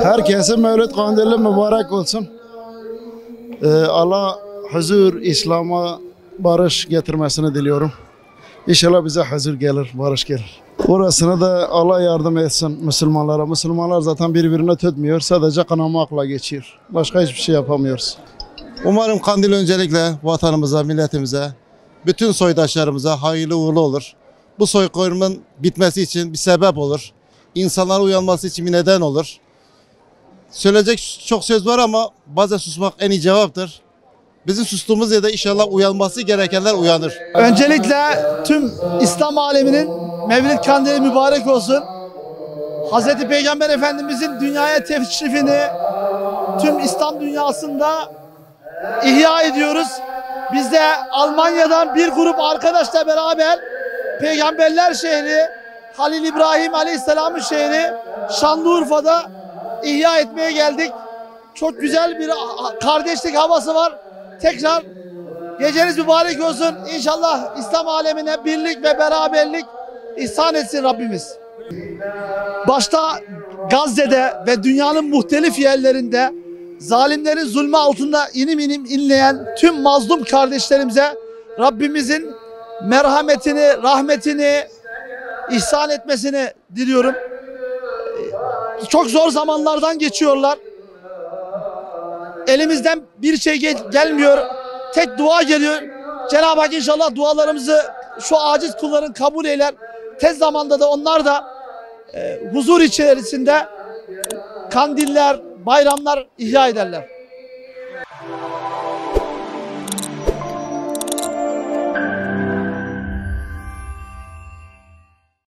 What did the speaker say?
Herkesin Mevlid Kandili mübarek olsun. Allah huzur, İslam'a barış getirmesini diliyorum. İnşallah bize huzur gelir, barış gelir. Orasını da Allah yardım etsin Müslümanlara. Müslümanlar zaten birbirine tutmuyor. Sadece kanamakla geçiyor. Başka hiçbir şey yapamıyoruz. Umarım kandil öncelikle vatanımıza, milletimize, bütün soydaşlarımıza hayırlı uğurlu olur. Bu soykırımın bitmesi için bir sebep olur. İnsanların uyanması için bir neden olur. Söyleyecek çok söz var ama bazen susmak en iyi cevaptır. Bizim sustuğumuz yerde inşallah uyanması gerekenler uyanır. Öncelikle tüm İslam aleminin Mevlid Kandili mübarek olsun. Hazreti Peygamber Efendimizin dünyaya teşrifini tüm İslam dünyasında ihya ediyoruz. Biz de Almanya'dan bir grup arkadaşla beraber Peygamberler şehri Halil İbrahim Aleyhisselam'ın şehri Şanlıurfa'da ihya etmeye geldik. Çok güzel bir kardeşlik havası var. Tekrar geceniz mübarek olsun. İnşallah İslam alemine birlik ve beraberlik ihsan etsin Rabbimiz. Başta Gazze'de ve dünyanın muhtelif yerlerinde zalimlerin zulmü altında inim inim inleyen tüm mazlum kardeşlerimize Rabbimizin merhametini, rahmetini ihsan etmesini diliyorum. Çok zor zamanlardan geçiyorlar. Elimizden bir şey gelmiyor. Tek dua geliyor. Cenab-ı Hak inşallah dualarımızı şu aciz kulların kabul eyler. Tez zamanda da onlar da huzur içerisinde kandiller, bayramlar ihya ederler.